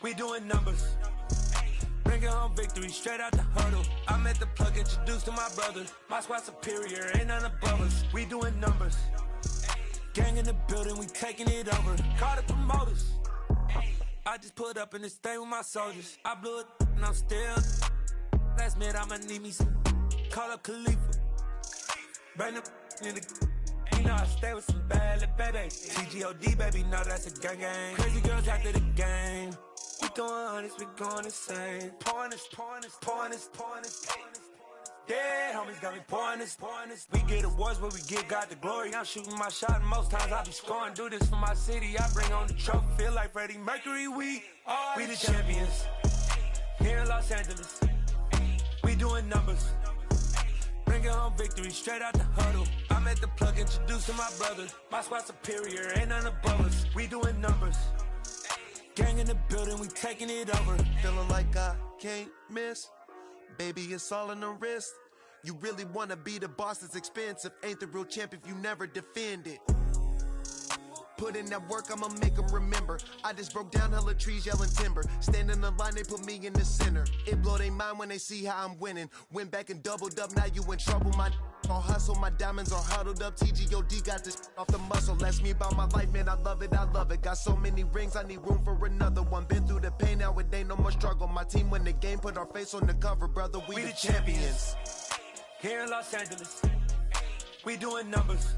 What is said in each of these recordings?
We doing numbers. Bringing home victory straight out the huddle. I met the plug, introduced to my brother. My squad superior, ain't none above us. We doing numbers. Gang in the building, we taking it over. Call the promoters. I just put up in this thing with my soldiers. I blew it and I'm still. Last minute I'ma need me some. Call up Khalifa. Bring the in the. You know I stay with some bad little baby. TGOD baby, no that's a gang gang. Crazy girls after the game. We going honest, we going insane. Pouring this. Dead homies got me pouring this. We get awards, but we give God the glory. I'm shooting my shot, and most times I be scoring. Do this for my city, I bring on the trophy. Feel like Freddie Mercury, we the champions. Here in Los Angeles, we doing numbers. Bringing home victory straight out the huddle. I met the plug, introduced to my brother. My squad superior, ain't none above us. We doing numbers. Gang in the building, we taking it over. Feeling like I can't miss. Baby, it's all in the wrist. You really wanna be the boss, it's expensive. Ain't the real champ if you never defend it. Put in that work, I'ma make them remember. I just broke down hella trees, yelling timber. Stand in the line, they put me in the center. It blow their mind when they see how I'm winning. Went back and doubled up, now you in trouble. My all hustle, my diamonds are huddled up. TGOD got this off the muscle. Ask me about my life, man, I love it. Got so many rings, I need room for another one. Been through the pain, now it ain't no more struggle. My team win the game, put our face on the cover, brother. We the champions. Here in Los Angeles, we doing numbers.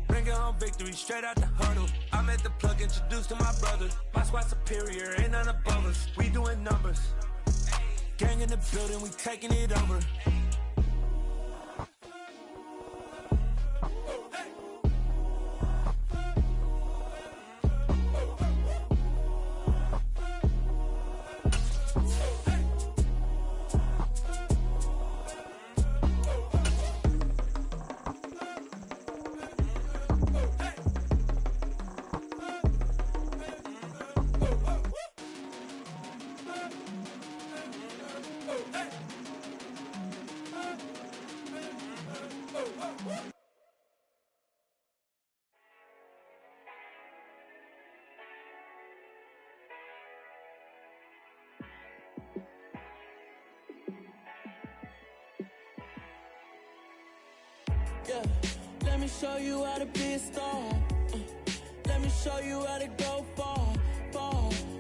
Bringing home victory straight out the huddle. I met the plug, introduced to my brother. My squad superior, ain't none above us. We doing numbers. Gang in the building, we taking it over. Yeah, let me show you how to be a star. Let me show you how to go far.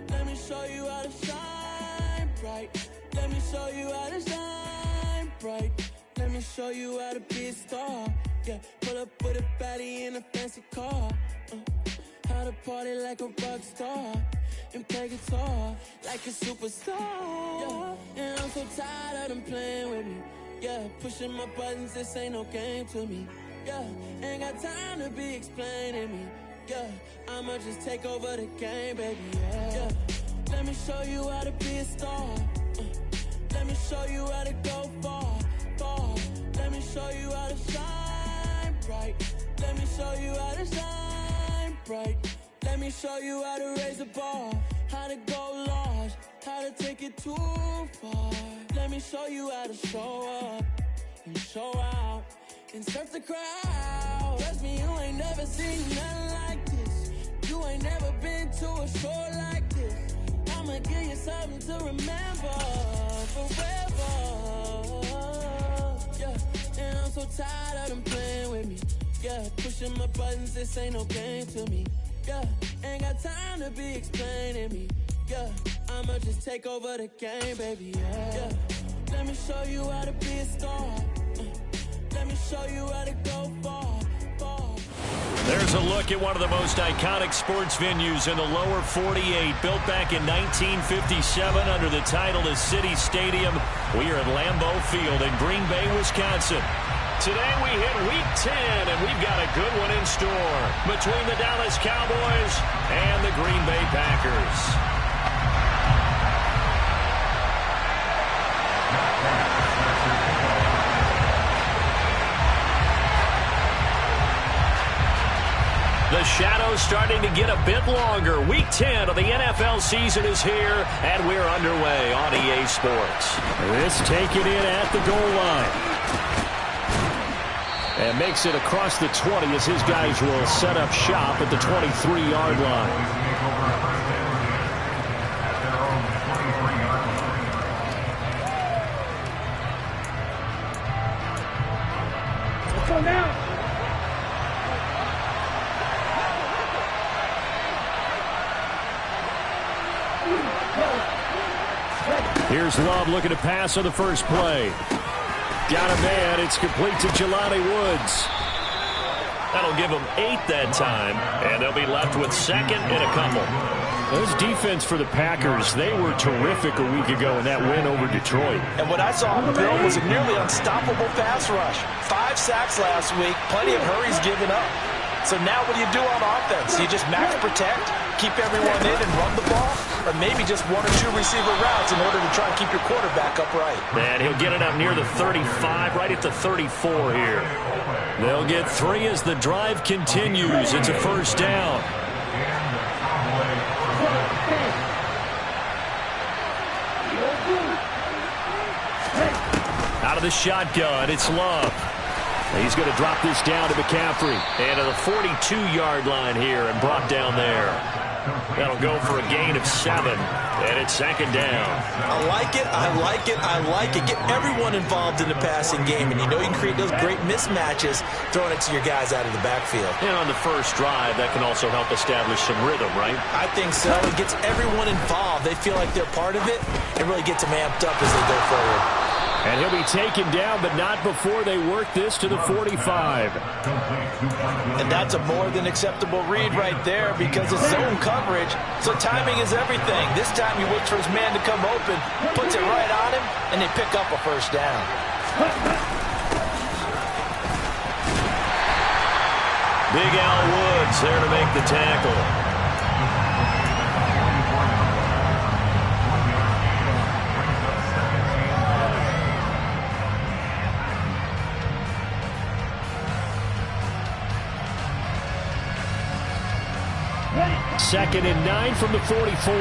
Let me show you how to shine bright. Let me show you how to shine bright. Let me show you how to be a star. Yeah, pull up with a baddie in a fancy car. How to party like a rock star and play guitar like a superstar. Yeah, and I'm so tired of them playing with me. Yeah, pushing my buttons, this ain't no game to me. Yeah, ain't got time to be explaining me. Yeah, I'ma just take over the game, baby. Yeah, let me show you how to be a star. Let me show you how to go far. Let me show you how to shine bright. Let me show you how to shine bright. Let me show you how to raise the bar, how to go large, how to take it too far. Let me show you how to show up and show out and surf the crowd. Trust me, you ain't never seen nothing like this. You ain't never been to a show like this. I'ma give you something to remember forever. Yeah, and I'm so tired of them playing with me. Yeah, pushing my buttons, this ain't no game to me. Yeah, ain't got time to be explaining me. Yeah, I'ma just take over the game, baby. Yeah, let me show you how to be a star. Let me show you how to go far. There's a look at one of the most iconic sports venues in the lower 48. Built back in 1957 under the title of City Stadium. We are at Lambeau Field in Green Bay, Wisconsin. Today we hit Week 10, and we've got a good one in store between the Dallas Cowboys and the Green Bay Packers. The shadow's starting to get a bit longer. Week 10 of the NFL season is here, and we're underway on EA Sports. This taken in at the goal line. And makes it across the 20 as his guys will set up shop at the 23-yard line. Here's Love looking to pass on the first play. Got a man. It's complete to Jelani Woods. That'll give them 8 that time, and they'll be left with second and a couple. This defense for the Packers, they were terrific a week ago in that win over Detroit. And what I saw on the field was a nearly unstoppable pass rush. 5 sacks last week, plenty of hurries given up. So now what do you do on offense? You just max protect, keep everyone in and run the ball, or maybe just 1 or 2 receiver routes in order to try and keep your quarterback upright. And he'll get it up near the 35, right at the 34 here. They'll get 3 as the drive continues. It's a first down. Out of the shotgun, it's Love. He's going to drop this down to McCaffrey. And to the 42-yard line here and brought down there. That'll go for a gain of 7. And it's second down. I like it, I like it, I like it. Get everyone involved in the passing game. And you know you can create those great mismatches throwing it to your guys out of the backfield. And on the first drive, that can also help establish some rhythm, right? I think so. It gets everyone involved. They feel like they're part of it. It really gets them amped up as they go forward. And he'll be taken down, but not before they work this to the 45. And that's a more than acceptable read right there because it's zone coverage, so timing is everything. This time he waits for his man to come open, puts it right on him, and they pick up a first down. Big Al Woods there to make the tackle. Second and 9 from the 44.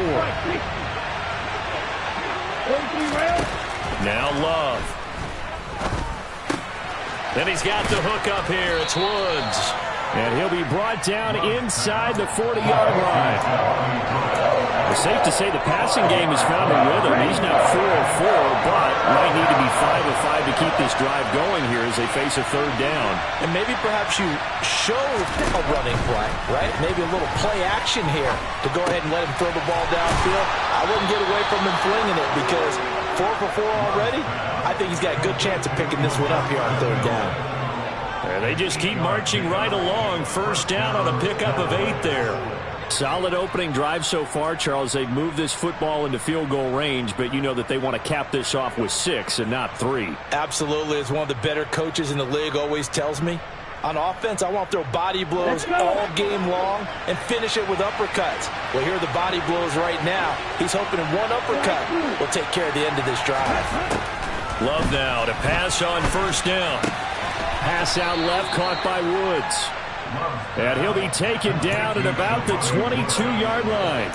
Now Love. Then he's got the hook up here. It's Woods. And he'll be brought down inside the 40-yard line. It's safe to say the passing game has found a rhythm. He's now 4 of 4, but might need to be 5 of 5 to keep this drive going here as they face a third down. And maybe perhaps you show a running play, right? Maybe a little play action here to go ahead and let him throw the ball downfield. I wouldn't get away from him flinging it because 4 for 4 already. I think he's got a good chance of picking this one up here on third down. And they just keep marching right along. First down on a pickup of 8 there. Solid opening drive so far, Charles. They've moved this football into field goal range, but you know that they want to cap this off with 6 and not 3. Absolutely. As one of the better coaches in the league always tells me, on offense, I want to throw body blows all game long and finish it with uppercuts. Well, here are the body blows right now. He's hoping in one uppercut will take care of the end of this drive. Love now to pass on first down. Pass out left, caught by Woods. And he'll be taken down at about the 22-yard line.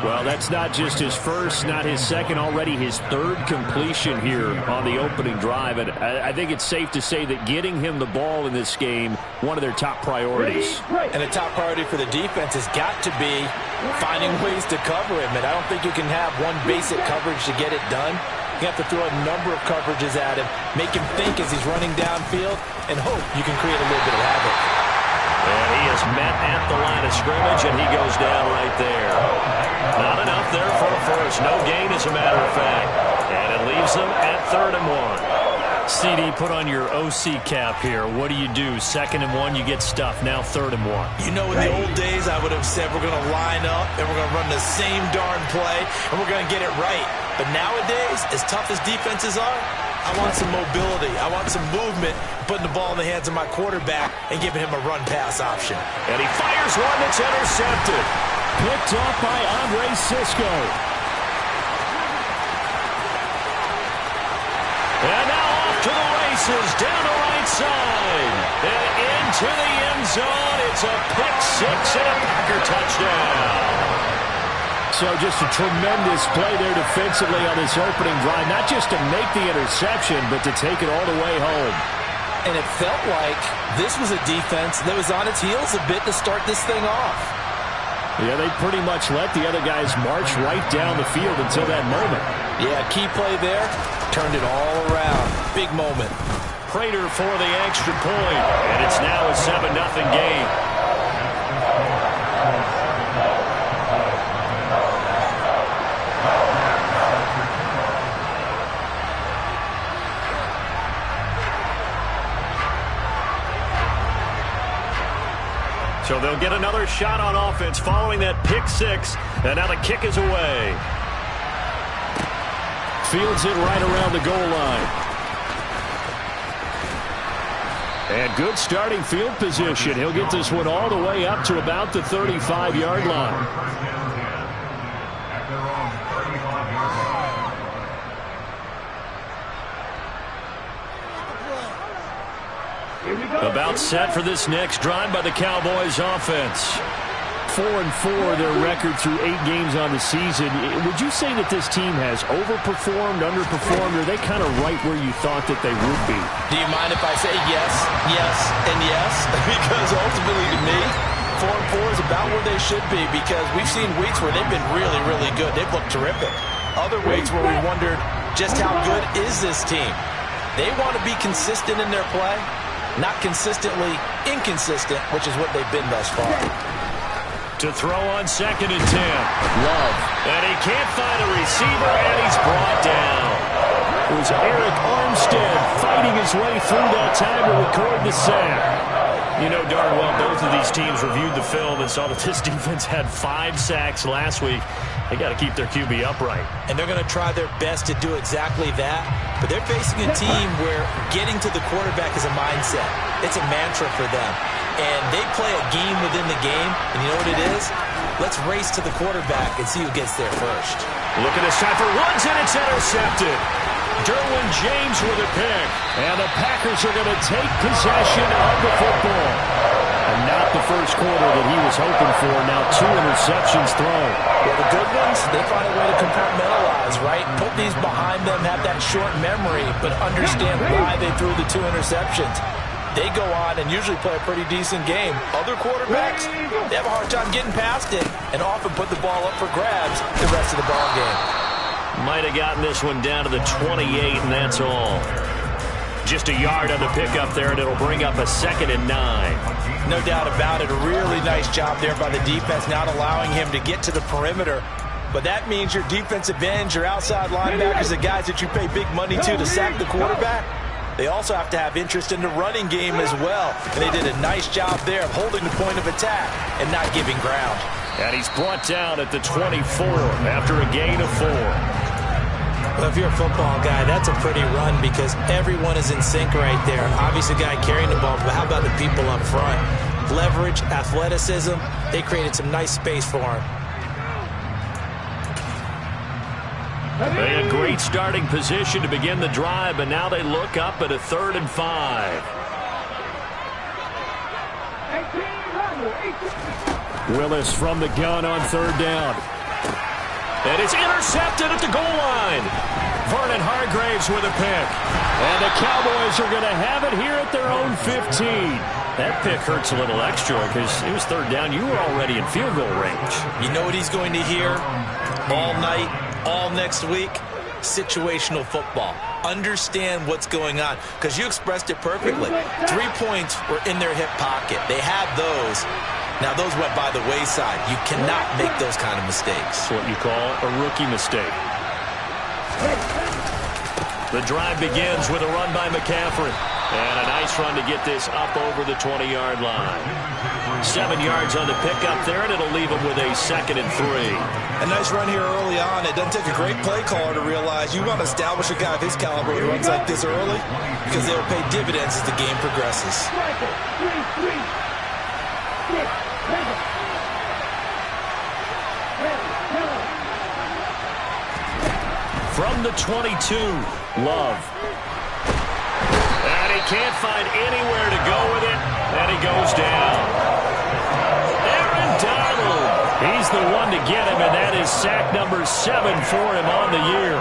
Well, that's not just his first, not his second, already his third completion here on the opening drive. And I think it's safe to say that getting him the ball in this game, one of their top priorities. And a top priority for the defense has got to be finding ways to cover him. And I don't think you can have one basic coverage to get it done. You have to throw a number of coverages at him, make him think as he's running downfield, and hope you can create a little bit of havoc. And he is met at the line of scrimmage, and he goes down right there. Not enough there for a first. No gain, as a matter of fact. And it leaves them at 3rd and 1. CD, put on your OC cap here. What do you do? 2nd and 1, you get stuffed. Now 3rd and 1. You know, in the old days, I would have said we're going to line up, and we're going to run the same darn play, and we're going to get it right. But nowadays, as tough as defenses are, I want some mobility. I want some movement, putting the ball in the hands of my quarterback and giving him a run-pass option. And he fires one that's intercepted. Picked off by Andre Cisco. And now off to the races, down the right side. And into the end zone. It's a pick 6 and a Packer touchdown. So just a tremendous play there defensively on this opening drive. Not just to make the interception, but to take it all the way home. And it felt like this was a defense that was on its heels a bit to start this thing off. Yeah, they pretty much let the other guys march right down the field until that moment. Yeah, key play there. Turned it all around. Big moment. Prater for the extra point. And it's now a 7-0 game. So they'll get another shot on offense following that pick six. And now the kick is away. Fields it right around the goal line. And good starting field position. He'll get this one all the way up to about the 35-yard line. About set for this next drive by the Cowboys offense. 4-4 their record through 8 games on the season. Would you say that this team has overperformed, underperformed, or are they kind of right where you thought that they would be? Do you mind if I say yes, yes, and yes? Because ultimately to me, 4-4 is about where they should be, because we've seen weeks where they've been really, really good. They've looked terrific. Other weeks where we wondered just how good is this team. They want to be consistent in their play, not consistently inconsistent, which is what they've been thus far. To throw on 2nd and 10. Love. And he can't find a receiver, and he's brought down. It was Eric Armstead fighting his way through that time to record the sack. You know darn well both of these teams reviewed the film and saw that this defense had 5 sacks last week. They got to keep their QB upright. And they're going to try their best to do exactly that. But they're facing a team where getting to the quarterback is a mindset. It's a mantra for them. And they play a game within the game. And you know what it is? Let's race to the quarterback and see who gets there first. Look at this time for Woods, and it's intercepted. Derwin James with a pick. And the Packers are going to take possession of the football. And not the first quarter that he was hoping for. Now 2 interceptions thrown. Well, the good ones, they find a way to compartmentalize, right? Put these behind them, have that short memory, but understand why they threw the 2 interceptions. They go on and usually play a pretty decent game. Other quarterbacks, they have a hard time getting past it and often put the ball up for grabs the rest of the ball game. Might have gotten this one down to the 28, and that's all. Just a yard on the pickup there, and it'll bring up a 2nd and 9. No doubt about it. A really nice job there by the defense, not allowing him to get to the perimeter. But that means your defensive ends, your outside linebackers, the guys that you pay big money to sack the quarterback, they also have to have interest in the running game as well. And they did a nice job there of holding the point of attack and not giving ground. And he's brought down at the 24 after a gain of 4. Well, if you're a football guy, that's a pretty run because everyone is in sync right there. Obviously, the guy carrying the ball, but how about the people up front? Leverage, athleticism, they created some nice space for him. They had great starting position to begin the drive, but now they look up at a 3rd and 5. Willis from the gun on 3rd down. And it's intercepted at the goal line. Vernon Hargraves with a pick. And the Cowboys are going to have it here at their own 15. That pick hurts a little extra because it was 3rd down. You were already in field goal range. You know what he's going to hear all night, all next week? Situational football. Understand what's going on because you expressed it perfectly. 3 points were in their hip pocket. They had those. Now, those went by the wayside. You cannot make those kind of mistakes. That's what you call a rookie mistake. The drive begins with a run by McCaffrey. And a nice run to get this up over the 20-yard line. 7 yards on the pickup there, and it'll leave him with a 2nd and 3. A nice run here early on. It doesn't take a great play caller to realize you want to establish a guy of his caliber who runs like this early because they'll pay dividends as the game progresses. From the 22, Love. And he can't find anywhere to go with it, and he goes down. Aaron Donald. He's the one to get him, and that is sack number 7 for him on the year.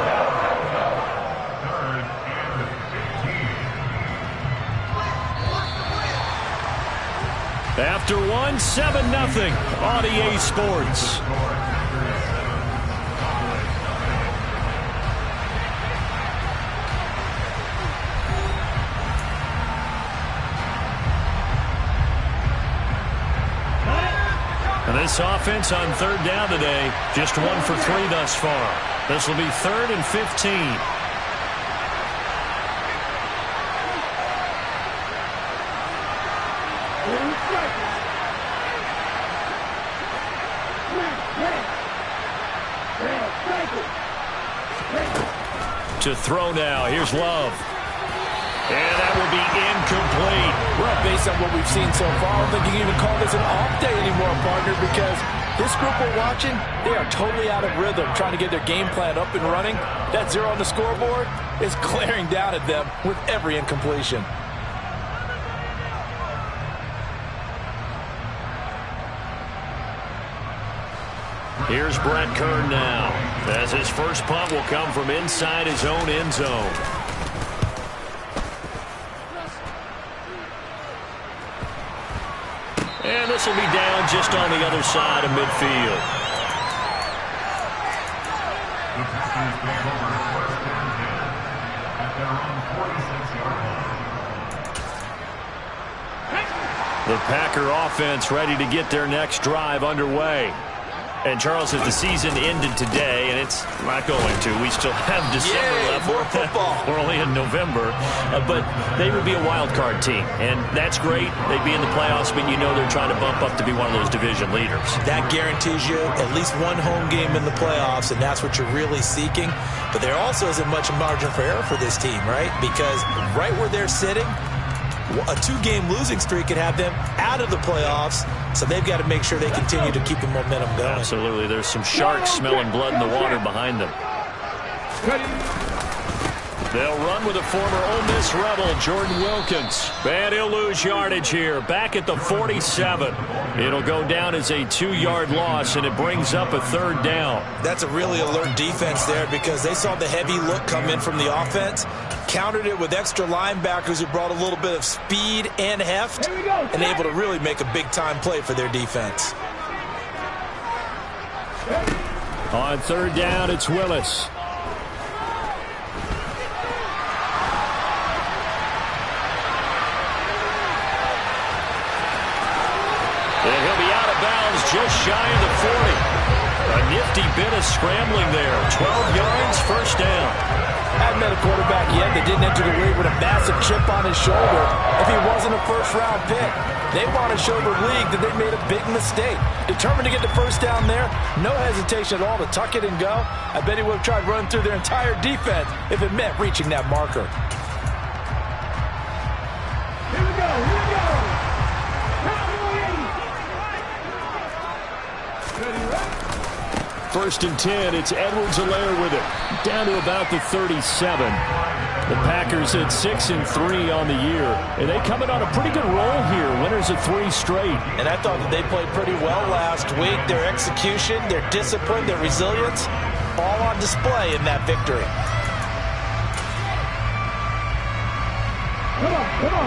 After one, 7-0 on EA Sports. And this offense on 3rd down today, just 1 for 3 thus far. This will be 3rd and 15. To throw now. Here's Love. And that will be incomplete. Well, based on what we've seen so far, I don't think you can even call this an off day anymore, partner, because this group we're watching, they are totally out of rhythm, trying to get their game plan up and running. That 0 on the scoreboard is glaring down at them with every incompletion. Here's Brett Kern now, as his first punt will come from inside his own end zone. And this will be down just on the other side of midfield. The Packer offense ready to get their next drive underway. And, Charles, as the season ended today, and it's not going to. We still have December left. More football. We're only in November. But they would be a wild card team. And that's great. They'd be in the playoffs, but you know they're trying to bump up to be one of those division leaders. That guarantees you at least one home game in the playoffs, and that's what you're really seeking. But there also isn't much margin for error for this team, right? Because right where they're sitting, a 2-game losing streak could have them out of the playoffs, so they've got to make sure they continue to keep the momentum going. Absolutely. There's some sharks smelling blood in the water behind them. They'll run with a former Ole Miss Rebel, Jordan Wilkins. And he'll lose yardage here, back at the 47. It'll go down as a 2-yard loss, and it brings up a 3rd down. That's a really alert defense there because they saw the heavy look come in from the offense, countered it with extra linebackers who brought a little bit of speed and heft, and able to really make a big-time play for their defense. On 3rd down, it's Willis. And he'll be out of bounds just shy of the 40. A nifty bit of scrambling there. 12 yards, 1st down. I haven't met a quarterback yet that didn't enter the league with a massive chip on his shoulder if he wasn't a first-round pick. They want to show the league that they made a big mistake. Determined to get the 1st down there, no hesitation at all to tuck it and go. I bet he would have tried running through their entire defense if it meant reaching that marker. Here we go, here we go. 1st and 10, it's Edwards-Helaire with it. Down to about the 37. The Packers at 6-3 on the year. And they come in on a pretty good roll here. Winners of 3 straight. And I thought that they played pretty well last week. Their execution, their discipline, their resilience, all on display in that victory.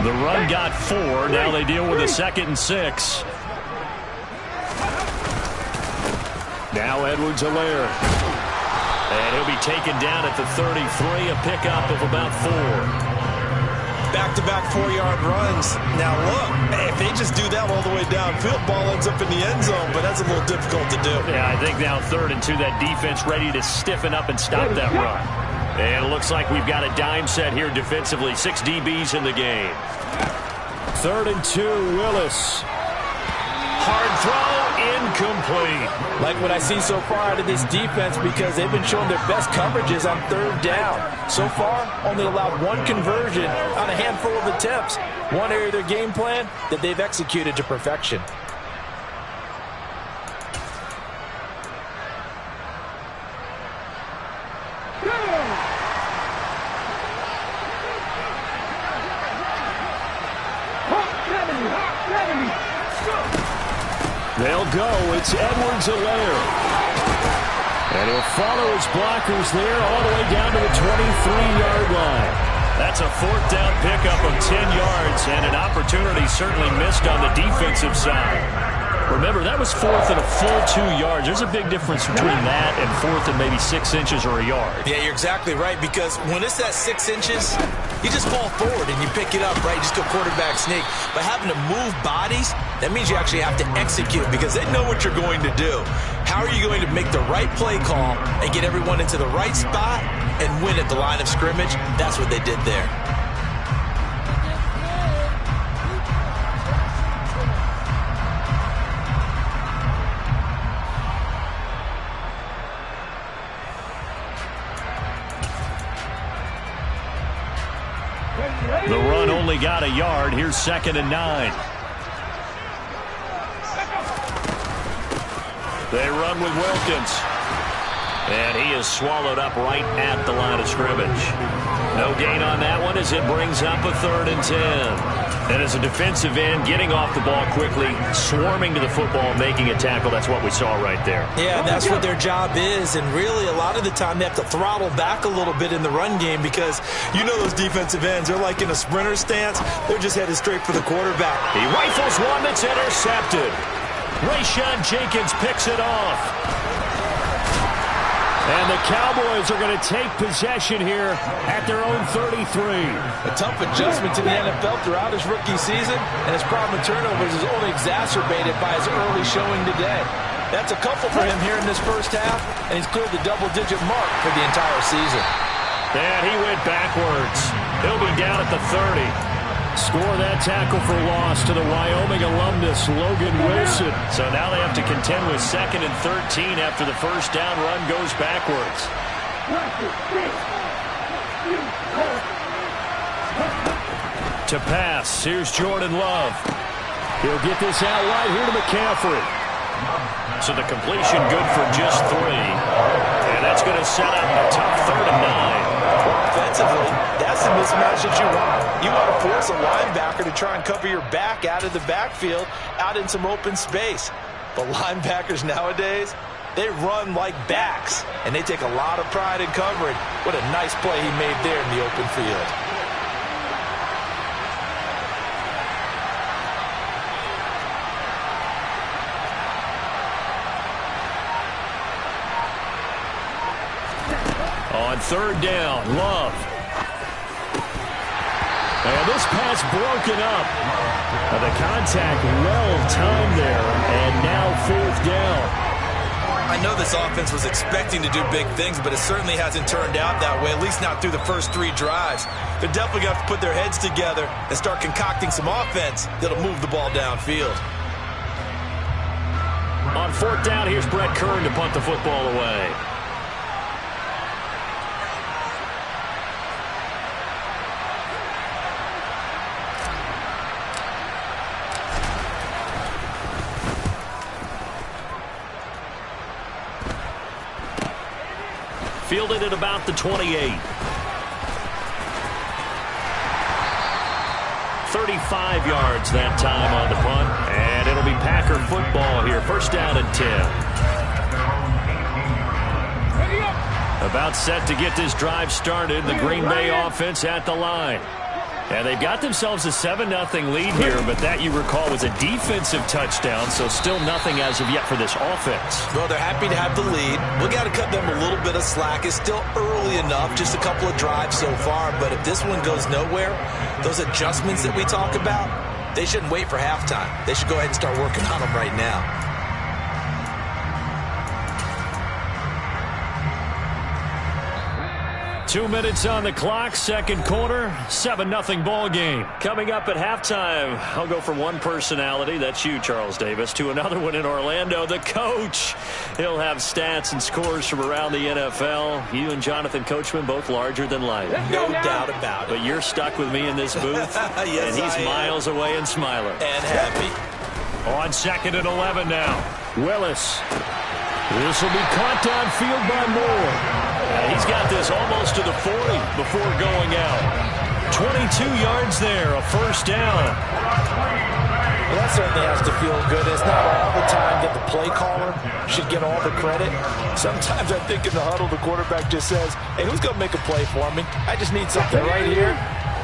The run got 4. Now they deal with a 2nd and 6. Now Edwards-Helaire. And he'll be taken down at the 33, a pickup of about 4. Back-to-back 4-yard runs. Now look, if they just do that all the way downfield, ball ends up in the end zone, but that's a little difficult to do. Yeah, I think now 3rd and 2, that defense ready to stiffen up and stop that run. And it looks like we've got a dime set here defensively. 6 DBs in the game. 3rd and 2, Willis. Hard throw, incomplete. Like what I see so far out of this defense because they've been showing their best coverages on 3rd down. So far, only allowed 1 conversion on a handful of attempts. One area of their game plan that they've executed to perfection. They'll go. It's Edwards-Helaire. And he'll follow his blockers there all the way down to the 23-yard line. That's a 4th down pickup of 10 yards and an opportunity certainly missed on the defensive side. Remember, that was 4th and a full 2 yards. There's a big difference between that and 4th and maybe 6 inches or a yard. Yeah, you're exactly right because when it's that 6 inches, you just fall forward and you pick it up, right? You just go quarterback sneak. But having to move bodies, that means you actually have to execute because they know what you're going to do. How are you going to make the right play call and get everyone into the right spot and win at the line of scrimmage? That's what they did there. The run only got a yard. Here's 2nd and 9. They run with Wilkins. And he is swallowed up right at the line of scrimmage. No gain on that one as it brings up a 3rd and 10. And as a defensive end, getting off the ball quickly, swarming to the football, making a tackle, that's what we saw right there. Yeah, that's what their job is. And really, a lot of the time, they have to throttle back a little bit in the run game because you know those defensive ends, they're like in a sprinter stance. They're just headed straight for the quarterback. He rifles one that's intercepted. Rayshawn Jenkins picks it off. And the Cowboys are going to take possession here at their own 33. A tough adjustment to the NFL throughout his rookie season, and his problem with turnovers is only exacerbated by his early showing today. That's a couple for him here in this first half, and he's cleared the double-digit mark for the entire season. And he went backwards. He'll be down at the 30. Score that tackle for loss to the Wyoming alumnus, Logan Wilson. So now they have to contend with 2nd and 13 after the first down run goes backwards. To pass, here's Jordan Love. He'll get this out right here to McCaffrey. So the completion good for just 3. And that's going to set up a tough 3rd and 9. Offensively, that's the mismatch that you want. You want to force a linebacker to try and cover your back out of the backfield, out in some open space. But linebackers nowadays, they run like backs, and they take a lot of pride in covering. What a nice play he made there in the open field. On 3rd down, Love. And this pass broken up. The contact well-timed there, and now 4th down. I know this offense was expecting to do big things, but it certainly hasn't turned out that way, at least not through the first 3 drives. They're definitely going to have to put their heads together and start concocting some offense that'll move the ball downfield. On 4th down, here's Brett Kern to punt the football away. Fielded at about the 28. 35 yards that time on the punt. And it'll be Packer football here. First down and 10. About set to get this drive started. The Green Bay offense at the line. And they've got themselves a 7-0 lead here, but that, you recall, was a defensive touchdown, so still nothing as of yet for this offense. Well, they're happy to have the lead. We got to cut them a little bit of slack. It's still early enough, just a couple of drives so far, but if this one goes nowhere, those adjustments that we talk about, they shouldn't wait for halftime. They should go ahead and start working on them right now. Two minutes on the clock, second quarter, 7-0 ball game. Coming up at halftime, I'll go from one personality, that's you, Charles Davis, to another one in Orlando, the coach. He'll have stats and scores from around the NFL. You and Jonathan Coachman, both larger than life. No doubt about it. But you're stuck with me in this booth, yes, and he's miles away and smiling. And happy. On 2nd and 11 now, Willis. This will be caught downfield by Moore. He's got this almost to the 40 before going out. 22 yards there, a first down. Well, that certainly has to feel good. It's not all the time that the play caller should get all the credit. Sometimes I think in the huddle, the quarterback just says, hey, who's going to make a play for me? I just need something right here.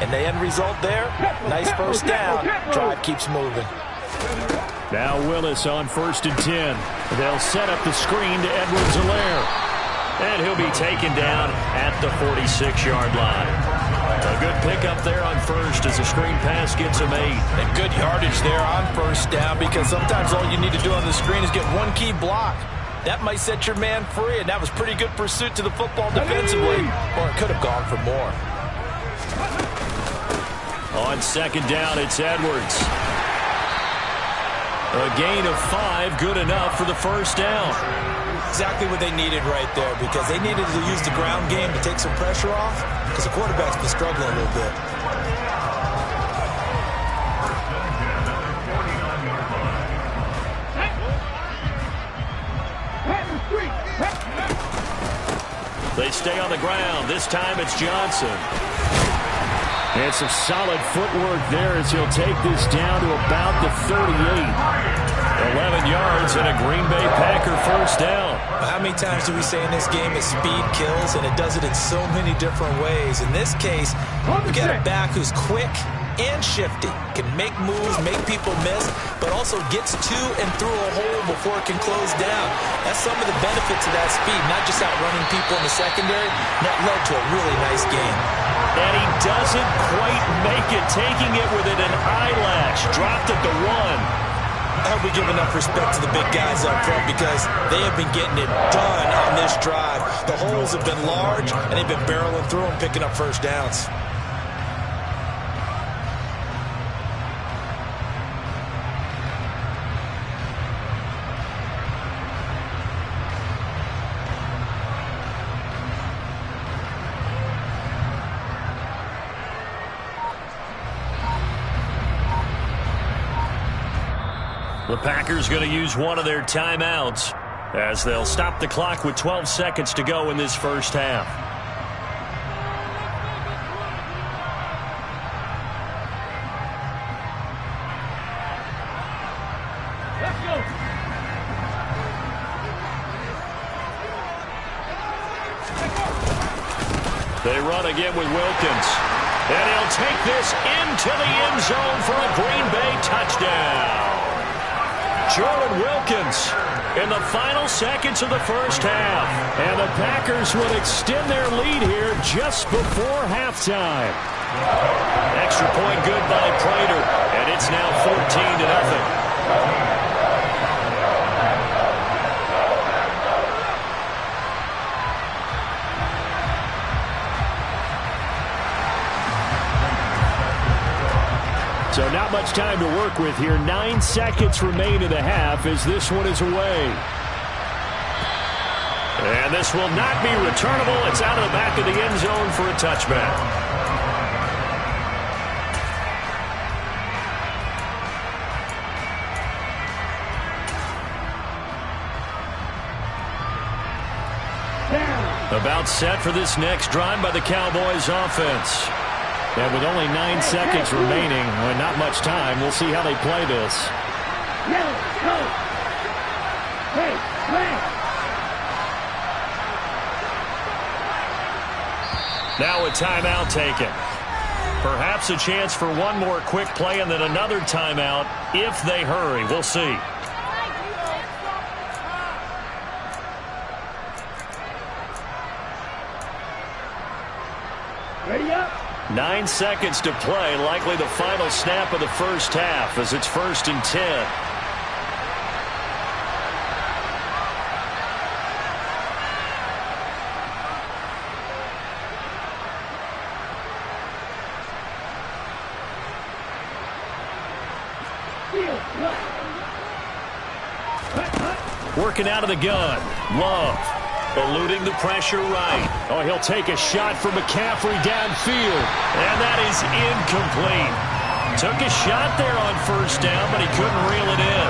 And the end result there, nice first down. Drive keeps moving. Now Willis on 1st and 10. They'll set up the screen to Edwards-Helaire. And he'll be taken down at the 46-yard line. A good pickup there on first as the screen pass gets him 8. And good yardage there on first down, because sometimes all you need to do on the screen is get one key block. That might set your man free, and that was pretty good pursuit to the football defensively, or it could have gone for more. On 2nd down, it's Edwards. A gain of 5, good enough for the first down. Exactly what they needed right there, because they needed to use the ground game to take some pressure off, because the quarterback's been struggling a little bit. They stay on the ground. This time it's Johnson. And some solid footwork there as he'll take this down to about the 38. 11 yards and a Green Bay Packer first down. How many times do we say in this game that speed kills, and it does it in so many different ways? In this case, we got a back who's quick and shifty, can make moves, make people miss, but also gets to and through a hole before it can close down. That's some of the benefits of that speed, not just outrunning people in the secondary. That led to a really nice game. And he doesn't quite make it, taking it within an eyelash. Dropped at the 1. I hope we give enough respect to the big guys up front because they have been getting it done on this drive. The holes have been large, and they've been barreling through them, picking up first downs. The Packers going to use one of their timeouts as they'll stop the clock with 12 seconds to go in this first half. Let's go. They run again with Wilkins. And he'll take this into the end zone for a Green Bay touchdown. Jordan Wilkins in the final seconds of the first half. And the Packers will extend their lead here just before halftime. Extra point good by Prater, and it's now 14-0. So not much time to work with here. 9 seconds remain in the half as this one is away. And this will not be returnable. It's out of the back of the end zone for a touchback. About set for this next drive by the Cowboys offense. And with only 9 seconds remaining, and not much time, we'll see how they play this. Now a timeout taken. Perhaps a chance for one more quick play and then another timeout if they hurry. We'll see. Ready up. 9 seconds to play, likely the final snap of the first half as it's 1st and 10. Working out of the gun. Love. Eluding the pressure right. Oh, he'll take a shot from McCaffrey downfield. And that is incomplete. Took a shot there on first down, but he couldn't reel it in.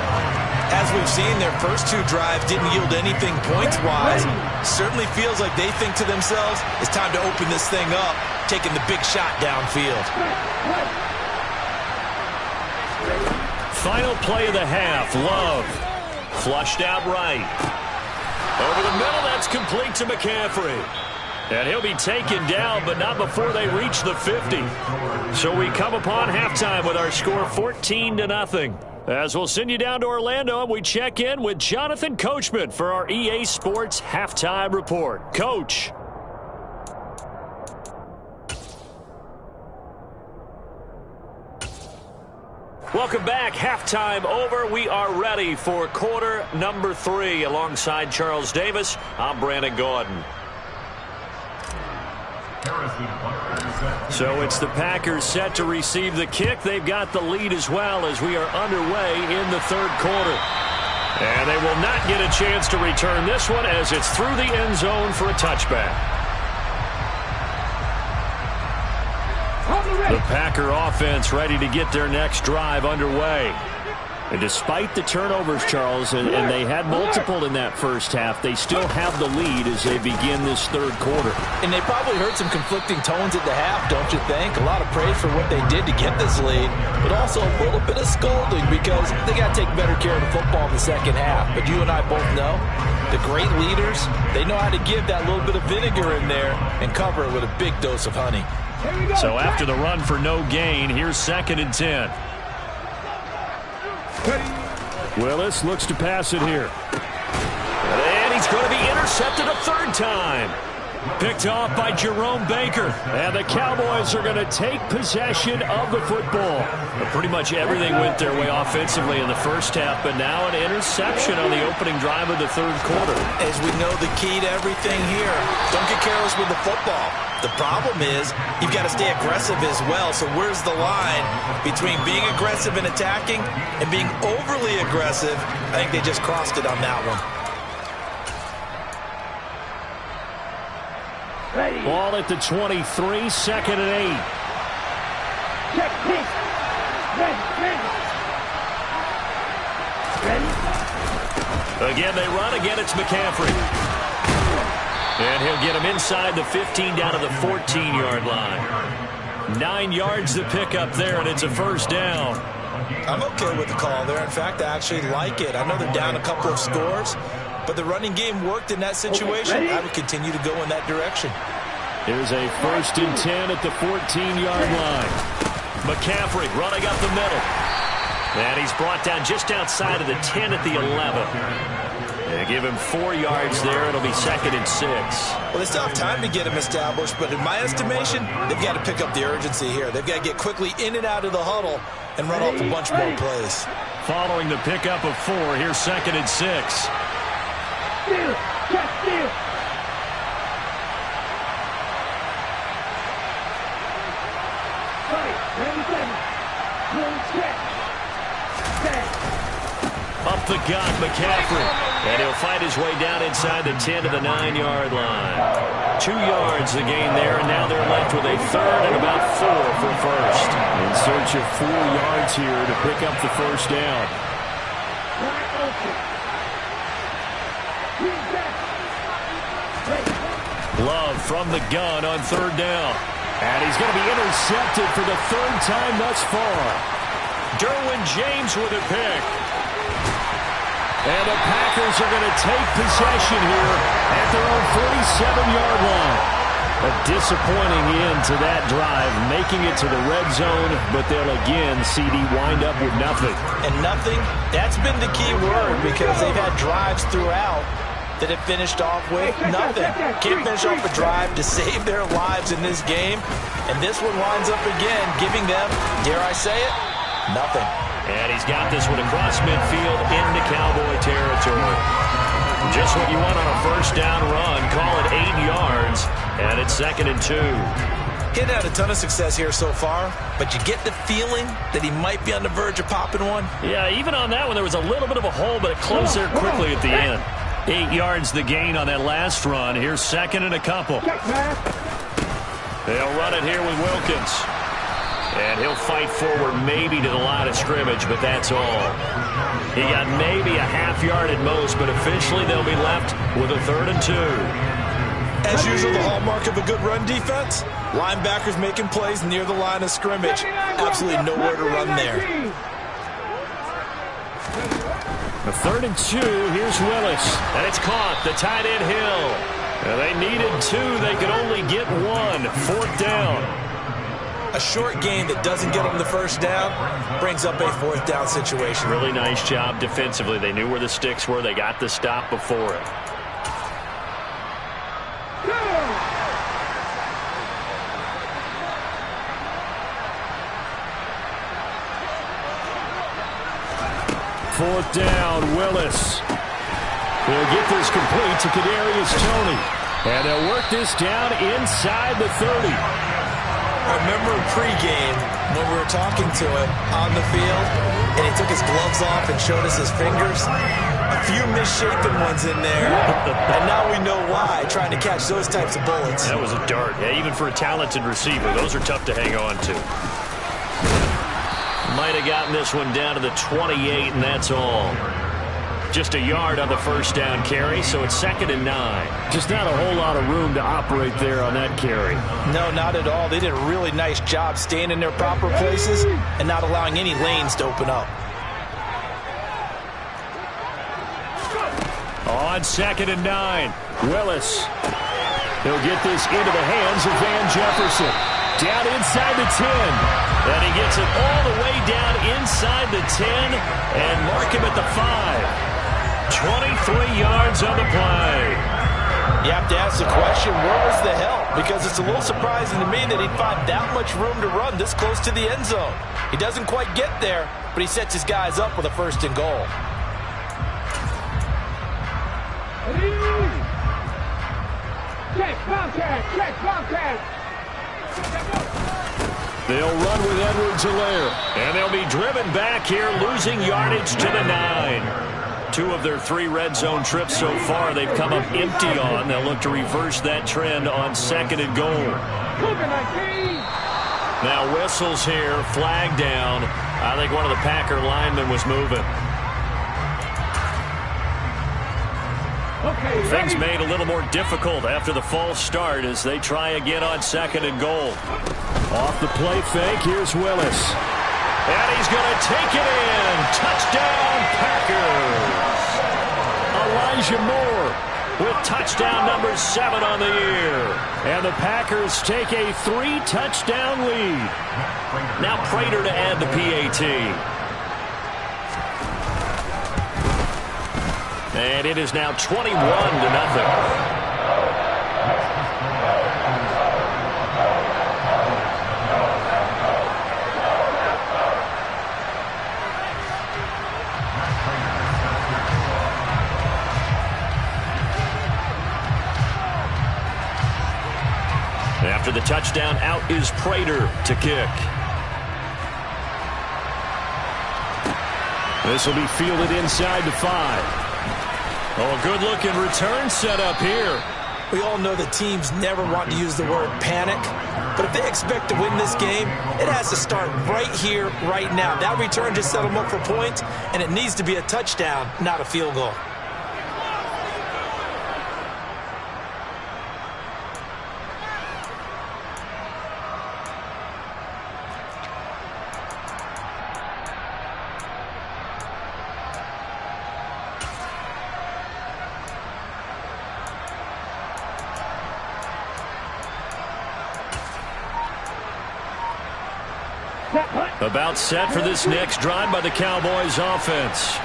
As we've seen, their first 2 drives didn't yield anything points-wise. Certainly feels like they think to themselves, it's time to open this thing up, taking the big shot downfield. Final play of the half. Love. Flushed out right. Over the middle, that's complete to McCaffrey. And he'll be taken down, but not before they reach the 50. So we come upon halftime with our score 14-0. As we'll send you down to Orlando, and we check in with Jonathan Coachman for our EA Sports Halftime Report. Coach. Welcome back. Halftime over. We are ready for quarter number 3. Alongside Charles Davis, I'm Brandon Gaudin. So it's the Packers set to receive the kick. They've got the lead as well as we are underway in the 3rd quarter. And they will not get a chance to return this one as it's through the end zone for a touchback. The Packer offense ready to get their next drive underway. And despite the turnovers, Charles, and they had multiple in that first half, they still have the lead as they begin this third quarter. And they probably heard some conflicting tones at the half, don't you think? A lot of praise for what they did to get this lead, but also a little bit of scolding because they got to take better care of the football in the second half. But you and I both know the great leaders, they know how to give that little bit of vinegar in there and cover it with a big dose of honey. So after the run for no gain, here's 2nd and 10. Willis looks to pass it here. And he's going to be intercepted a third time. Picked off by Jerome Baker. And the Cowboys are going to take possession of the football. Pretty much everything went their way offensively in the first half, but now an interception on the opening drive of the third quarter. As we know, the key to everything here, don't get careless with the football. The problem is you've got to stay aggressive as well. So where's the line between being aggressive and attacking and being overly aggressive? I think they just crossed it on that one. Ready. Ball at the 23, 2nd and 8. Check, kick. Ready. Again, they run. Again, it's McCaffrey. And he'll get him inside the 15 down to the 14-yard line. 9 yards to pick up there, and it's a first down. I'm okay with the call there. In fact, I actually like it. I know they're down a couple of scores, but the running game worked in that situation. I would continue to go in that direction. Here's a 1st and 10 at the 14-yard line. McCaffrey running up the middle. And he's brought down just outside of the 10 at the 11. They give him 4 yards there. It'll be 2nd and 6. Well, they still have time to get him established, but in my estimation, they've got to pick up the urgency here. They've got to get quickly in and out of the huddle and run off a bunch more plays. Following the pickup of 4, here's 2nd and 6. Steal. Check, steal. Right. Ready, 7. One check. Up the gut, McCaffrey. And he'll fight his way down inside the 10 to the 9-yard line. 2 yards the gain there, and now they're left with a 3rd and about 4 for first. In search of 4 yards here to pick up the first down. Love from the gun on 3rd down. And he's going to be intercepted for the 3rd time thus far. Derwin James with a pick. And the Packers are going to take possession here at their own 47-yard line. A disappointing end to that drive, making it to the red zone, but they'll again, CD, wind up with nothing. And nothing, that's been the key word because they've had drives throughout that have finished off with nothing. Can't finish off a drive to save their lives in this game. And this one winds up again, giving them, dare I say it, nothing. And he's got this one across midfield into Cowboy territory. Just what you want on a first down run. Call it 8 yards, and it's 2nd and 2. He hadn't had a ton of success here so far, but you get the feeling that he might be on the verge of popping one. Yeah, even on that one, there was a little bit of a hole, but it closed there quickly at the end. 8 yards the gain on that last run. Here's 2nd and a couple. They'll run it here with Wilkins. And he'll fight forward maybe to the line of scrimmage, but that's all. He got maybe a half yard at most, but officially they'll be left with a 3rd and 2. As usual, the hallmark of a good run defense, linebackers making plays near the line of scrimmage. Absolutely nowhere to run there. A 3rd and 2, here's Willis. And it's caught, the tight end Hill. And they needed 2, they could only get 1. 4th down. A short gain that doesn't get them the first down brings up a 4th down situation. Really nice job defensively. They knew where the sticks were. They got the stop before it. Fourth down, Willis. They'll get this complete to Kadarius Toney. And they'll work this down inside the 30. I remember pregame when we were talking to him on the field, and he took his gloves off and showed us his fingers. A few misshapen ones in there, and now we know why, trying to catch those types of bullets. That was a dart. Yeah, even for a talented receiver, those are tough to hang on to. Might have gotten this one down to the 28, and that's all. Just a yard on the first down carry, so it's 2nd and 9. Just not a whole lot of room to operate there on that carry. No, not at all. They did a really nice job staying in their proper places and not allowing any lanes to open up. On 2nd and 9, Willis. He'll get this into the hands of Van Jefferson. Down inside the 10. And he gets it all the way down inside the 10 and mark him at the 5. 23 yards on the play. You have to ask the question, where was the help? Because it's a little surprising to me that he'd find that much room to run this close to the end zone. He doesn't quite get there, but he sets his guys up with a 1st and goal. Check contact. They'll run with Edwards-Helaire. And they'll be driven back here, losing yardage to the 9. 2 of their 3 red zone trips so far they've come up empty on. They'll look to reverse that trend on 2nd and goal. Now whistles here, flag down. I think one of the Packer linemen was moving. Things made a little more difficult after the false start as they try again on 2nd and goal. Off the play fake, here's Willis. And he's going to take it in. Touchdown, Packers. Elijah Moore with touchdown number 7 on the year. And the Packers take a 3-touchdown lead. Now Prater to add the PAT. And it is now 21-0. After the touchdown, out is Prater to kick. This will be fielded inside the 5. Oh, good-looking return set up here. We all know that teams never want to use the word panic, but if they expect to win this game, it has to start right here, right now. That return just set them up for points, and it needs to be a touchdown, not a field goal. About set for this next drive by the Cowboys offense.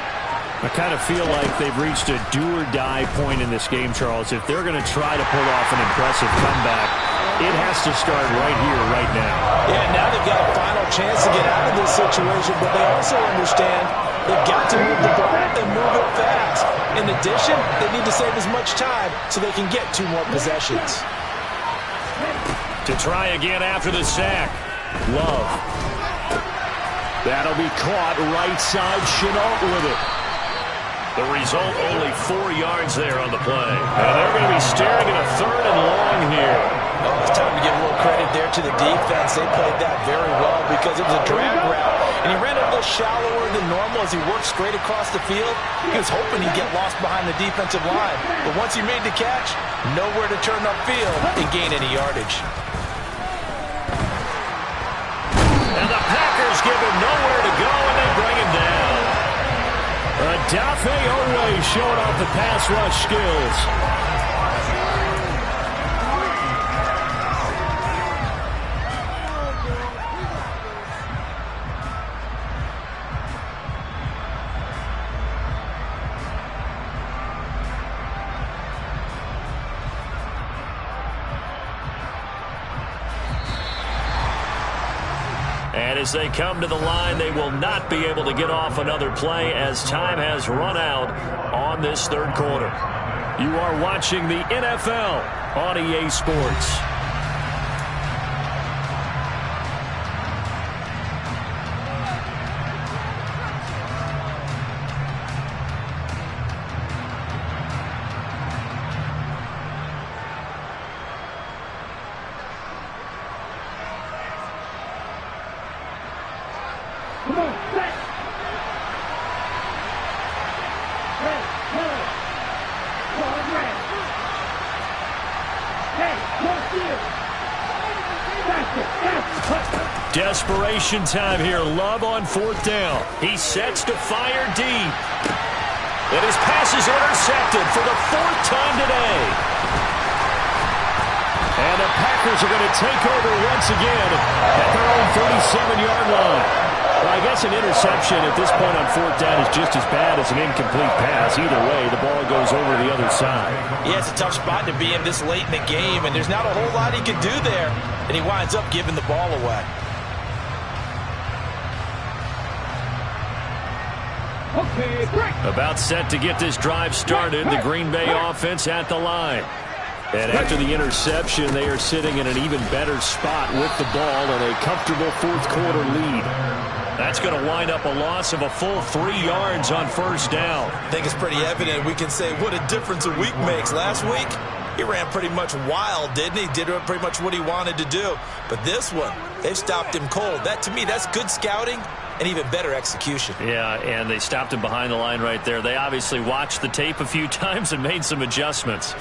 I kind of feel like they've reached a do-or-die point in this game, Charles. If they're going to try to pull off an impressive comeback, it has to start right here, right now. Yeah, now they've got a final chance to get out of this situation, but they also understand they've got to move the ball and move it fast. In addition, they need to save as much time so they can get 2 more possessions. To try again after the sack. Love. That'll be caught right side. Chenault with it. The result, only 4 yards there on the play. And they're going to be staring at a 3rd and long here. Oh, it's time to give a little credit there to the defense. They played that very well because it was a drag route. And he ran a little shallower than normal as he worked straight across the field. He was hoping he'd get lost behind the defensive line. But once he made the catch, nowhere to turn upfield and gain any yardage. And the Packers give him nowhere to go, and they bring him down. Odafe Oweh showing off the pass rush skills. And as they come to the line, they will not be able to get off another play as time has run out on this 3rd quarter. You are watching the NFL on EA Sports. Desperation time here. Love on 4th down. He sets to fire deep. And his pass is intercepted for the 4th time today. And the Packers are going to take over once again at their own 37-yard line. Well, I guess an interception at this point on 4th down is just as bad as an incomplete pass. Either way, the ball goes over to the other side. Yeah, it's a tough spot to be in this late in the game, and there's not a whole lot he can do there. And he winds up giving the ball away. About set to get this drive started. The Green Bay offense at the line. And after the interception, they are sitting in an even better spot with the ball and a comfortable 4th quarter lead. That's going to wind up a loss of a full 3 yards on 1st down. I think it's pretty evident. We can say what a difference a week makes. Last week, he ran pretty much wild, didn't he? Did pretty much what he wanted to do. But this one, they've stopped him cold. That, to me, that's good scouting and even better execution. Yeah, and they stopped him behind the line right there. They obviously watched the tape a few times and made some adjustments.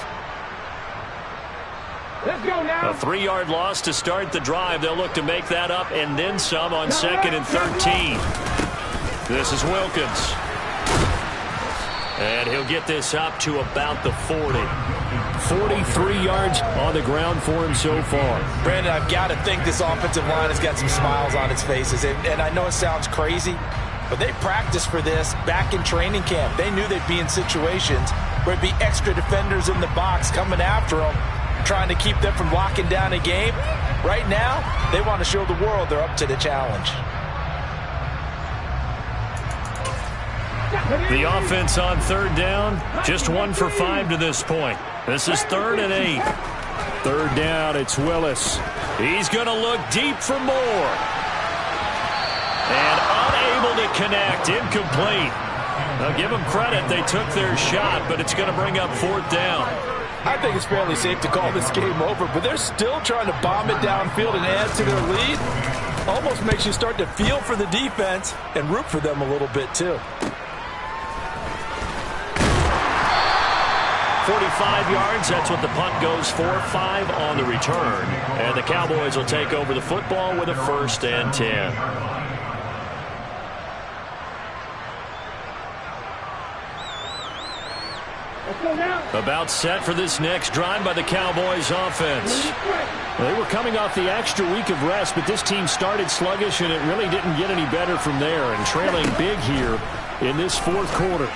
Let's go now. A 3-yard loss to start the drive. They'll look to make that up and then some on 2nd and 13. This is Wilkins. And he'll get this up to about the 40. 43 yards on the ground for him so far. Brandon, I've got to think this offensive line has got some smiles on its faces. And I know it sounds crazy, but they practiced for this back in training camp. They knew they'd be in situations where it'd be extra defenders in the box coming after them, trying to keep them from locking down a game. Right now, they want to show the world they're up to the challenge. The offense on 3rd down, just 1 for 5 to this point. This is 3rd and 8. 3rd down, it's Willis. He's going to look deep for more. And unable to connect, incomplete. Now give them credit, they took their shot, but it's going to bring up 4th down. I think it's fairly safe to call this game over, but they're still trying to bomb it downfield and add to their lead. Almost makes you start to feel for the defense and root for them a little bit too. 45 yards, that's what the punt goes for. 5 on the return. And the Cowboys will take over the football with a 1st and 10. About set for this next drive by the Cowboys offense. They were coming off the extra week of rest, but this team started sluggish, and it really didn't get any better from there. And trailing big here in this 4th quarter.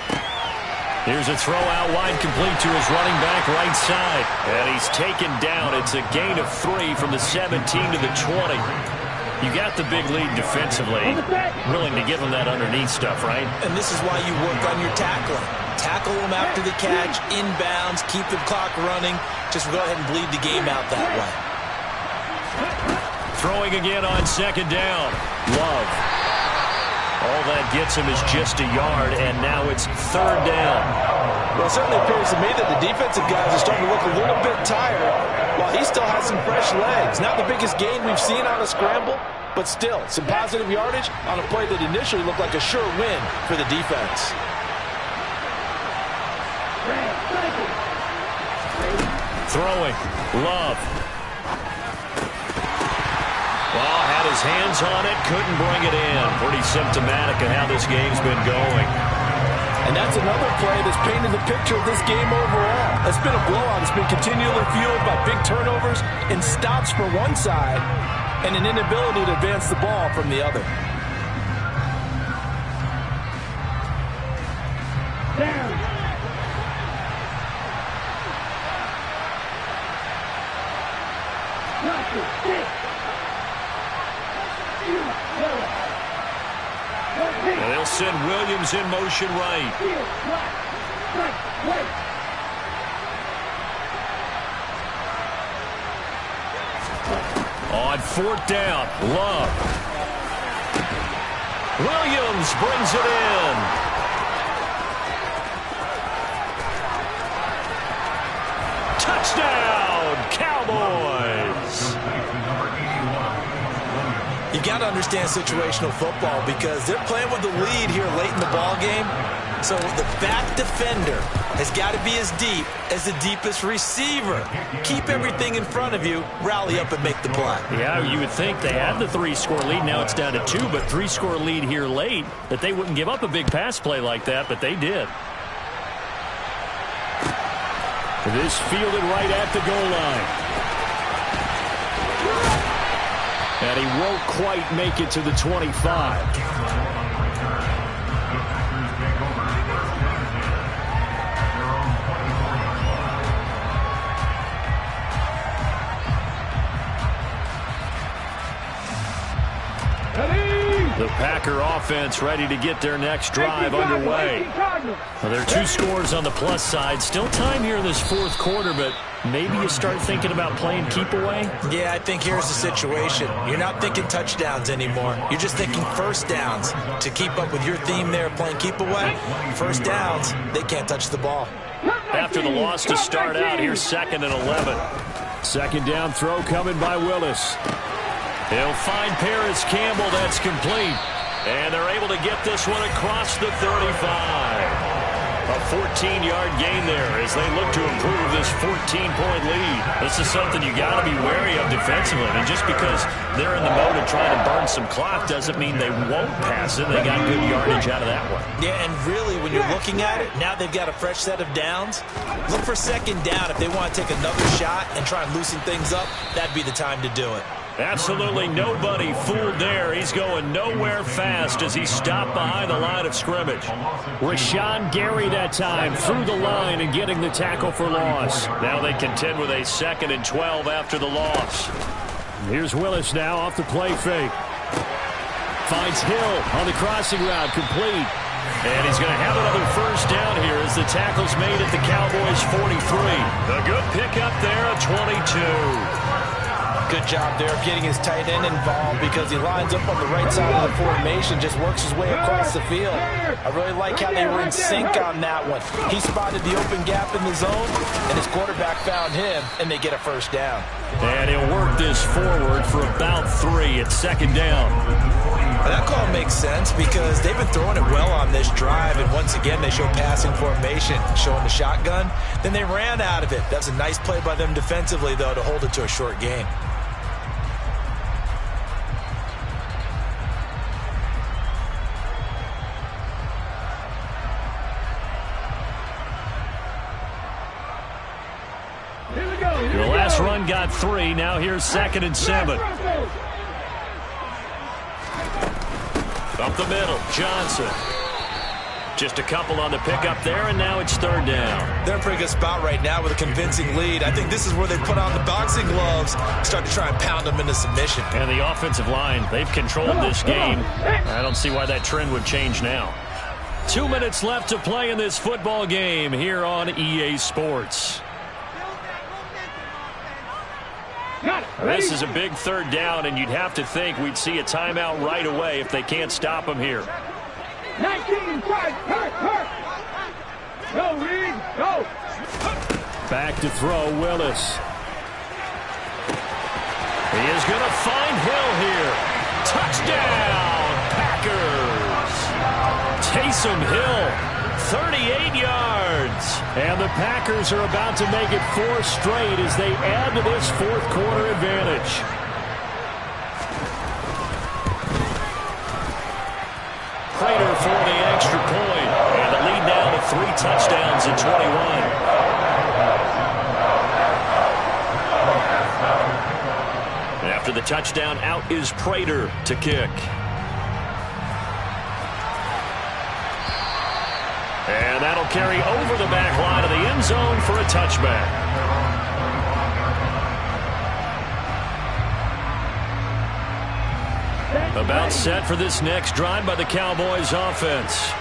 Here's a throw out wide, complete to his running back right side. And he's taken down. It's a gain of 3 from the 17 to the 20. You got the big lead defensively. Willing to give him that underneath stuff, right? And this is why you work on your tackling. Tackle them after the catch, inbounds, keep the clock running. Just go ahead and bleed the game out that way. Throwing again on 2nd down. Love. All that gets him is just a yard, and now it's 3rd down. Well, it certainly appears to me that the defensive guys are starting to look a little bit tired, while he still has some fresh legs. Not the biggest gain we've seen on a scramble, but still, some positive yardage on a play that initially looked like a sure win for the defense. Throwing. Love. Well, had his hands on it, couldn't bring it in. Pretty symptomatic of how this game's been going. And that's another play that's painted the picture of this game overall. It's been a blowout. It's been continually fueled by big turnovers and stops for one side and an inability to advance the ball from the other. And they'll send Williams in motion right. On 4th down, Love. Williams brings it in. Touchdown, Cowboys. You got to understand situational football because they're playing with the lead here late in the ball game. So the back defender has got to be as deep as the deepest receiver. Keep everything in front of you, rally up and make the play. Yeah, you would think they had the 3-score lead. Now it's down to 2, but 3-score lead here late, that they wouldn't give up a big pass play like that, but they did. This fielded right at the goal line. And he won't quite make it to the 25. The Packer offense ready to get their next drive underway. Well, there are 2 scores on the plus side. Still time here in this fourth quarter, but maybe you start thinking about playing keep away? Yeah, I think here's the situation. You're not thinking touchdowns anymore. You're just thinking first downs. To keep up with your theme there, playing keep away, first downs, they can't touch the ball. After the loss to start out, here's 2nd and 11. Second down throw coming by Willis. He'll find Paris Campbell. That's complete. And they're able to get this one across the 35. A 14-yard gain there as they look to improve this 14-point lead. This is something you got to be wary of defensively. I mean, just because they're in the mode of trying to burn some clock doesn't mean they won't pass it. They got good yardage out of that one. Yeah, and really, when you're looking at it, now they've got a fresh set of downs. Look for second down. If they want to take another shot and try and loosen things up, that'd be the time to do it. Absolutely nobody fooled there. He's going nowhere fast as he stopped behind the line of scrimmage. Rashawn Gary that time through the line and getting the tackle for loss. Now they contend with a 2nd and 12 after the loss. Here's Willis now off the play fake. Finds Hill on the crossing route, complete. And he's going to have another first down here as the tackle's made at the Cowboys' 43. A good pickup there at 22. Good job there of getting his tight end involved because he lines up on the right side of the formation, just works his way across the field. I really like how they were in sync on that one. He spotted the open gap in the zone, and his quarterback found him, and they get a first down. And he'll work this forward for about 3 at 2nd down. That call makes sense because they've been throwing it well on this drive, and once again they show passing formation, showing the shotgun. Then they ran out of it. That's a nice play by them defensively, though, to hold it to a short gain. The last run got 3. Now here's 2nd and 7. Up the middle, Johnson. Just a couple on the pickup there, and now it's 3rd down. They're in a pretty good spot right now with a convincing lead. I think this is where they put on the boxing gloves, start to try and pound them into submission. And the offensive line, they've controlled this game. I don't see why that trend would change now. 2 minutes left to play in this football game here on EA Sports. This is a big 3rd down, and you'd have to think we'd see a timeout right away if they can't stop them here. 19, hurt. Go, Reed, go. Back to throw, Willis. He is going to find Hill here. Touchdown, Packers. Taysom Hill. 38 yards. And the Packers are about to make it 4 straight as they add to this fourth quarter advantage. Prater for the extra point. And the lead now to 3 touchdowns at 21. After the touchdown, out is Prater to kick. And that'll carry over the back line of the end zone for a touchback. About set for this next drive by the Cowboys offense.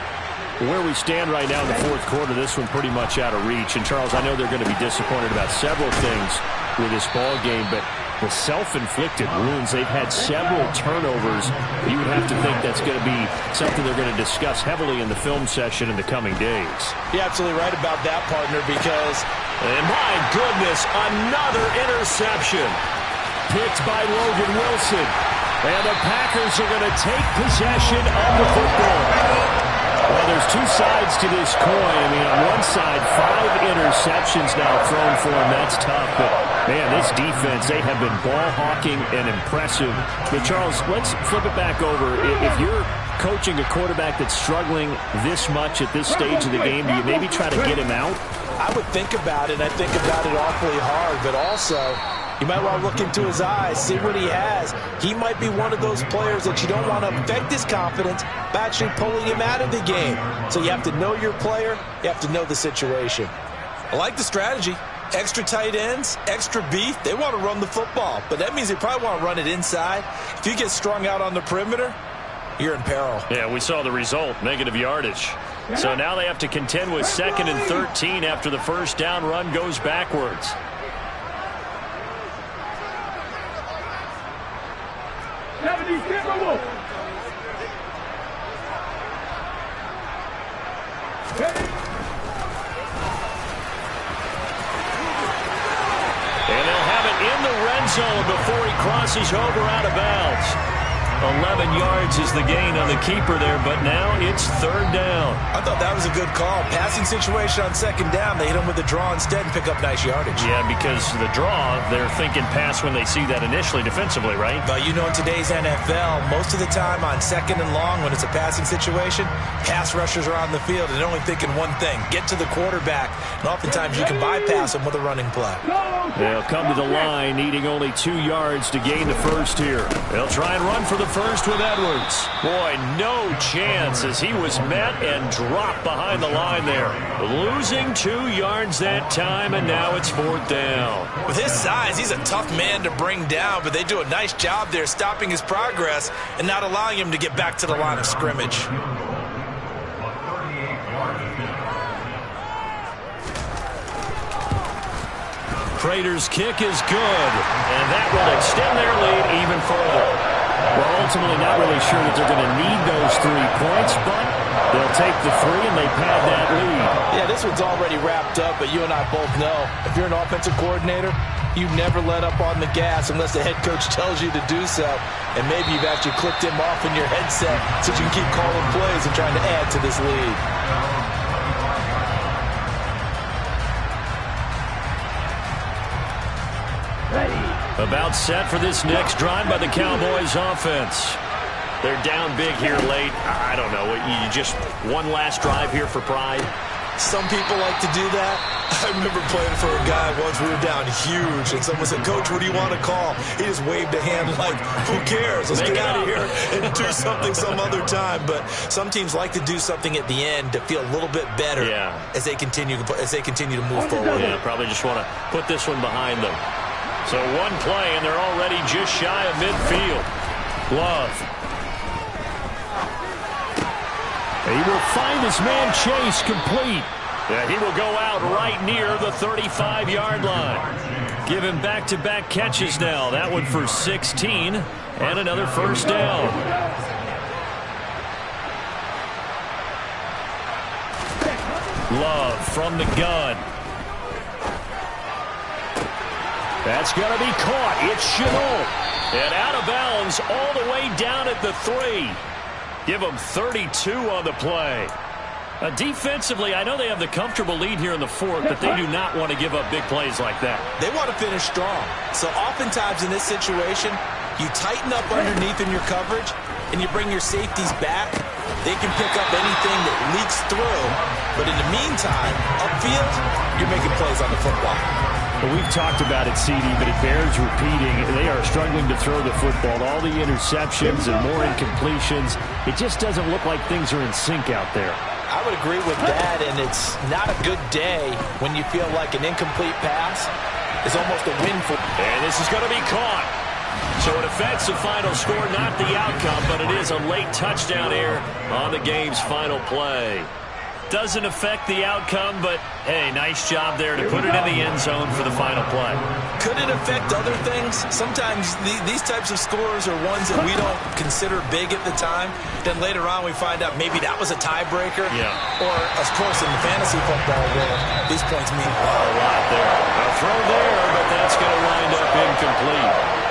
Where we stand right now in the fourth quarter, this one pretty much out of reach. And, Charles, I know they're going to be disappointed about several things with this ball game, but the self-inflicted wounds, they've had several turnovers. You would have to think that's going to be something they're going to discuss heavily in the film session in the coming days. You're absolutely right about that, partner, because... And my goodness, another interception. Picked by Logan Wilson. And the Packers are going to take possession of the football. Well, there's two sides to this coin. I mean, on one side, 5 interceptions now thrown for him. That's tough. But, man, this defense, they have been ball hawking and impressive. But, Charles, let's flip it back over. If you're coaching a quarterback that's struggling this much at this stage of the game, do you maybe try to get him out? I would think about it. I think about it awfully hard. But also, you might want to look into his eyes, see what he has. He might be one of those players that you don't want to affect his confidence by actually pulling him out of the game. So you have to know your player. You have to know the situation. I like the strategy. Extra tight ends, extra beef. They want to run the football, but that means they probably want to run it inside. If you get strung out on the perimeter, you're in peril. Yeah, we saw the result, negative yardage. So now they have to contend with 2nd and 13 after the first down run goes backwards. And they'll have it in the red zone before he crosses over out of bounds. 11 yards is the gain on the keeper there, but now it's 3rd down. I thought that was a good call. Passing situation on 2nd down. They hit him with the draw instead and pick up nice yardage. Yeah, because the draw, they're thinking pass when they see that initially defensively, right? But you know, in today's NFL, most of the time on 2nd and long, when it's a passing situation, pass rushers are on the field and they're only thinking one thing, get to the quarterback. And oftentimes you can bypass them with a running play. They'll come to the line, needing only 2 yards to gain the first here. They'll try and run for the first with Edwards. Boy, no chance as he was met and dropped behind the line there. Losing 2 yards that time, and now it's 4th down. With his size, he's a tough man to bring down, but they do a nice job there stopping his progress and not allowing him to get back to the line of scrimmage. Prater's kick is good, and that will extend their lead even further. Well, ultimately not really sure that they're going to need those 3 points, but they'll take the 3 and they pad that lead. Yeah, this one's already wrapped up, but you and I both know if you're an offensive coordinator, you never let up on the gas unless the head coach tells you to do so. And maybe you've actually clicked him off in your headset so you can keep calling plays and trying to add to this lead. About set for this next drive by the Cowboys offense. They're down big here late. I don't know. You just one last drive here for pride? Some people like to do that. I remember playing for a guy once. We were down huge, and someone said, "Coach, what do you want to call?" He just waved a hand like, "Who cares? Let's get out of here and do something some other time." But some teams like to do something at the end to feel a little bit better as they continue to move forward. Yeah, probably just want to put this one behind them. So one play, and they're already just shy of midfield. Love. He will find his man Chase complete. Yeah, he will go out right near the 35-yard line. Give him back-to-back catches now. That one for 16, and another first down. Love from the gun. That's going to be caught. It's Shenault. And out of bounds all the way down at the 3. Give them 32 on the play. Defensively, I know they have the comfortable lead here in the 4th, but they do not want to give up big plays like that. They want to finish strong. So oftentimes in this situation, you tighten up underneath in your coverage, and you bring your safeties back. They can pick up anything that leaks through. But in the meantime, upfield, you're making plays on the football. Well, we've talked about it, CD, but it bears repeating. They are struggling to throw the football. All the interceptions and more incompletions. It just doesn't look like things are in sync out there. I would agree with that, and it's not a good day when you feel like an incomplete pass is almost a win for. And this is going to be caught. So it affects the final score, not the outcome, but it is a late touchdown here on the game's final play. Doesn't affect the outcome, but, hey, nice job there to put it in the end zone for the final play. Could it affect other things? Sometimes these types of scores are ones that we don't consider big at the time. Then later on we find out maybe that was a tiebreaker. Yeah. Or, of course, in the fantasy football world, these points mean a lot there. A throw there, but that's going to wind up incomplete.